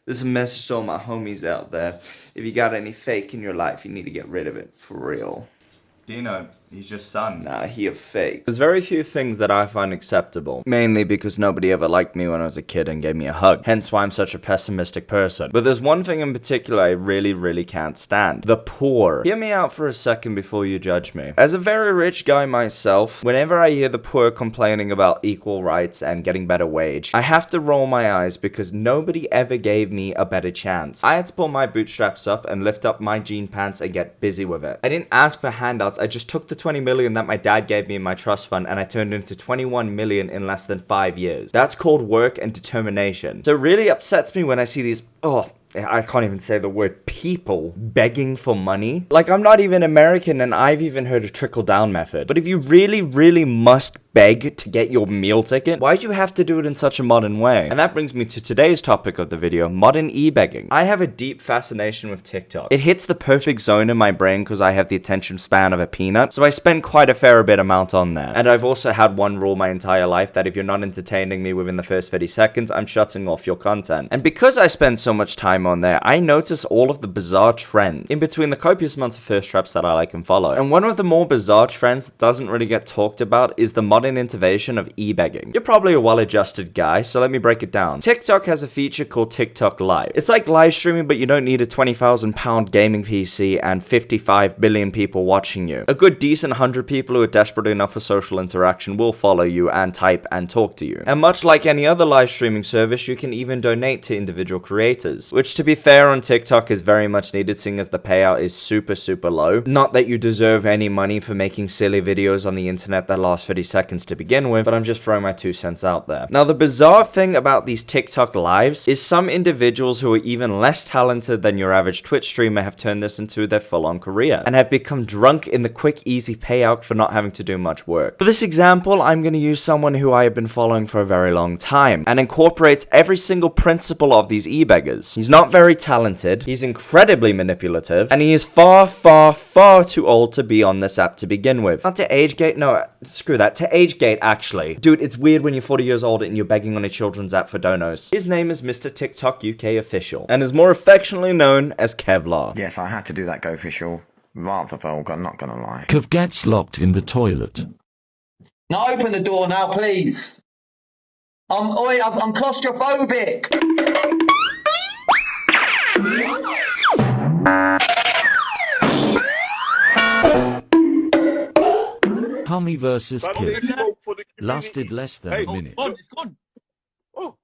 This is a message to all my homies out there. If you got any fake in your life, you need to get rid of it. For real. Dino, he's your son. Nah, he a fake. There's very few things that I find acceptable. Mainly because nobody ever liked me when I was a kid and gave me a hug. Hence why I'm such a pessimistic person. But there's one thing in particular I really can't stand. The poor. Hear me out for a second before you judge me. As a very rich guy myself, whenever I hear the poor complaining about equal rights and getting better wage, I have to roll my eyes because nobody ever gave me a better chance. I had to pull my bootstraps up and lift up my jean pants and get busy with it. I didn't ask for handouts. I just took the 20 million that my dad gave me in my trust fund and I turned it into 21 million in less than 5 years. That's called work and determination. So it really upsets me when I see these, I can't even say the word, people begging for money. Like, I'm not even American and I've even heard of trickle-down method. But if you really must beg to get your meal ticket, why'd you have to do it in such a modern way? And that brings me to today's topic of the video, modern e-begging. I have a deep fascination with TikTok. It hits the perfect zone in my brain because I have the attention span of a peanut, so I spend quite a fair bit amount on there. And I've also had one rule my entire life, that if you're not entertaining me within the first 30 seconds, I'm shutting off your content. And because I spend so much time on there, I notice all of the bizarre trends in between the copious amounts of thirst traps that I like and follow. And one of the more bizarre trends that doesn't really get talked about is the modern intervention of e-begging. You're probably a well-adjusted guy, so let me break it down. TikTok has a feature called TikTok Live. It's like live streaming, but you don't need a 20,000 pound gaming PC and 55 billion people watching you. A good decent 100 people who are desperate enough for social interaction will follow you and type and talk to you. And much like any other live streaming service, you can even donate to individual creators, which, to be fair, on TikTok is very much needed, seeing as the payout is super low. Not that you deserve any money for making silly videos on the internet that last 30 seconds to begin with, but I'm just throwing my 2 cents out there. Now, the bizarre thing about these TikTok lives is some individuals who are even less talented than your average Twitch streamer have turned this into their full-on career and have become drunk in the quick, easy payout for not having to do much work. For this example, I'm going to use someone who I have been following for a very long time and incorporates every single principle of these e-beggars. He's not very talented, he's incredibly manipulative, and he is far too old to be on this app to begin with. Not to age gate, no, screw that, to age gate actually. Dude, it's weird when you're 40 years old and you're begging on a children's app for donos. His name is Mr. TikTok UK Official, and is more affectionately known as Kevlar. Yes, I had to do that go official. Rather vulgar, not gonna lie. Kev gets locked in the toilet. Now open the door now, please. I'm claustrophobic. Tommy versus Kev lasted less than a minute. It's gone. Oh.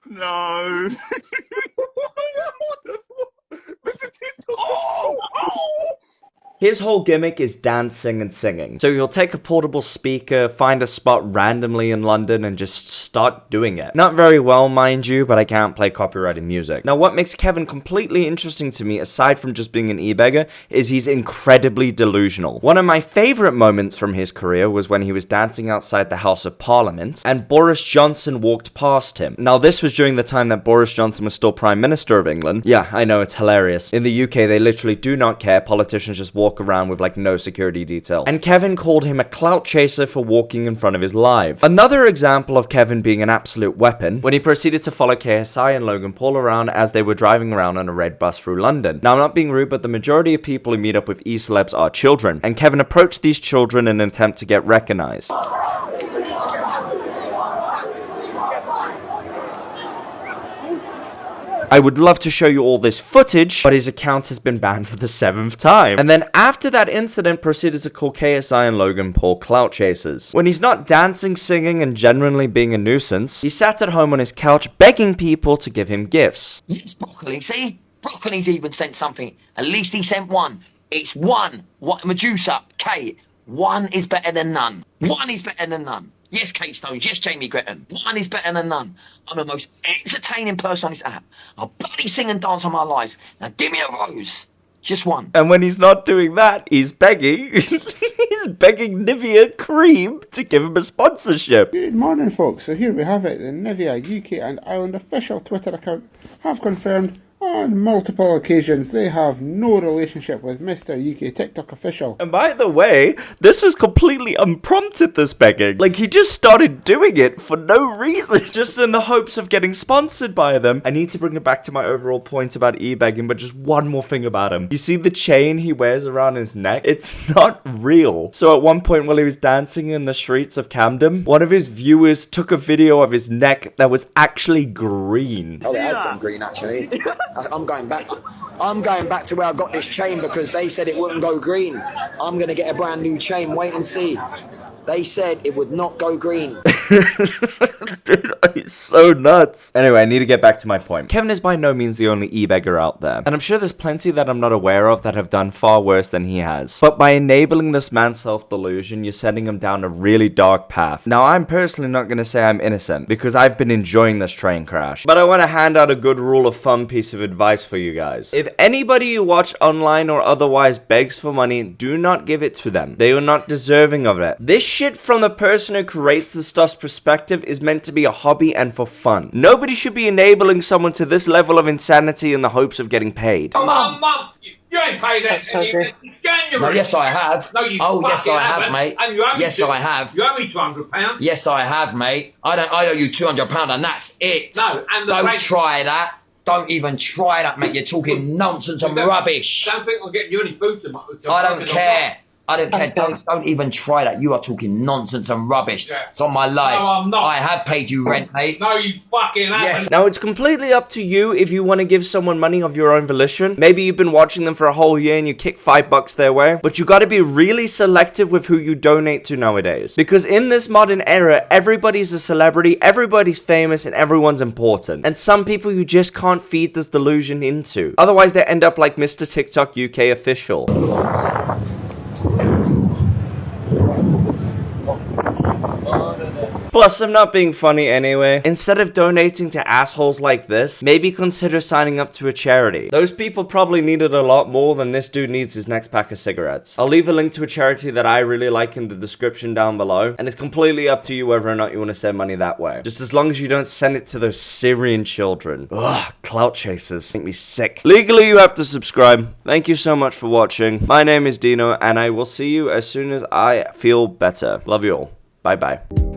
No. Mr. TikTok. Oh. His whole gimmick is dancing and singing. So he'll take a portable speaker, find a spot randomly in London, and just start doing it. Not very well, mind you, but I can't play copyrighted music. Now, what makes Kevin completely interesting to me, aside from just being an e-beggar, is he's incredibly delusional. One of my favorite moments from his career was when he was dancing outside the House of Parliament, and Boris Johnson walked past him. Now, this was during the time that Boris Johnson was still Prime Minister of England. Yeah, I know, it's hilarious. In the UK, they literally do not care. Politicians just walk around with like no security detail. And Kevin called him a clout chaser for walking in front of his live. Another example of Kevin being an absolute weapon, when he proceeded to follow KSI and Logan Paul around as they were driving around on a red bus through London. Now, I'm not being rude, but the majority of people who meet up with e-celebs are children, and Kevin approached these children in an attempt to get recognized. I would love to show you all this footage, but his account has been banned for the 7th time. And then after that incident, proceeded to call KSI and Logan Paul clout chasers. When he's not dancing, singing, and genuinely being a nuisance, he sat at home on his couch begging people to give him gifts. Yes, broccoli, see? Broccoli's even sent something. At least he sent one. It's one. What, Medusa, Kate. One is better than none. One is better than none. Yes, Kate Stones. Yes, Jamie Gretton. One is better than none. I'm the most entertaining person on this app. I'll bloody sing and dance on my life. Now give me a rose. Just one. And when he's not doing that, he's begging. He's begging Nivea Cream to give him a sponsorship. Good morning, folks. So here we have it. The Nivea UK and Ireland official Twitter account have confirmed On multiple occasions, they have no relationship with Mr. UK TikTok official. And by the way, this was completely unprompted, this begging. Like, he just started doing it for no reason, just in the hopes of getting sponsored by them. I need to bring it back to my overall point about Ebegging, but just one more thing about him. You see the chain he wears around his neck? It's not real. So at one point while he was dancing in the streets of Camden, one of his viewers took a video of his neck that was actually green. Oh, it has gone green, actually. I'm going back. I'm going back to where I got this chain because they said it wouldn't go green. I'm going to get a brand new chain. Wait and see. They said it would not go green. Dude, he's so nuts. Anyway, I need to get back to my point. Kevin is by no means the only e-beggar out there. And I'm sure there's plenty that I'm not aware of that have done far worse than he has. But by enabling this man's self-delusion, you're sending him down a really dark path. Now, I'm personally not going to say I'm innocent because I've been enjoying this train crash. But I want to hand out a good rule of thumb piece of advice for you guys. If anybody you watch online or otherwise begs for money, do not give it to them. They are not deserving of it. This shit from the person who creates the stuff's perspective is meant to be a hobby and for fun. Nobody should be enabling someone to this level of insanity in the hopes of getting paid. Mum, you ain't paid that. No, yes, I have. No, you oh, yes, I have, haven't. mate. And you owe me Yes, I have. You owe me £200. Yes, I have, mate. I owe you £200 and that's it. No, and the Don't rate- try that. Don't even try that, mate. You're talking nonsense and rubbish. Don't think I'll get you any food tomorrow. I don't care. I don't care. Don't even try that. You are talking nonsense and rubbish. Yeah. It's on my life. No, I'm not. I have paid you rent, mate. No, you fucking haven't. Yes. Now, it's completely up to you if you want to give someone money of your own volition. Maybe you've been watching them for a whole year and you kick $5 their way. But you got to be really selective with who you donate to nowadays. Because in this modern era, everybody's a celebrity, everybody's famous, and everyone's important. And some people you just can't feed this delusion into. Otherwise, they end up like Mr. TikTok UK official. Plus, I'm not being funny anyway. Instead of donating to assholes like this, maybe consider signing up to a charity. Those people probably need it a lot more than this dude needs his next pack of cigarettes. I'll leave a link to a charity that I really like in the description down below, and it's completely up to you whether or not you want to send money that way. Just as long as you don't send it to those Syrian children. Ugh, clout chasers. Make me sick. Legally, you have to subscribe. Thank you so much for watching. My name is Dino, and I will see you as soon as I feel better. Love you all. Bye-bye.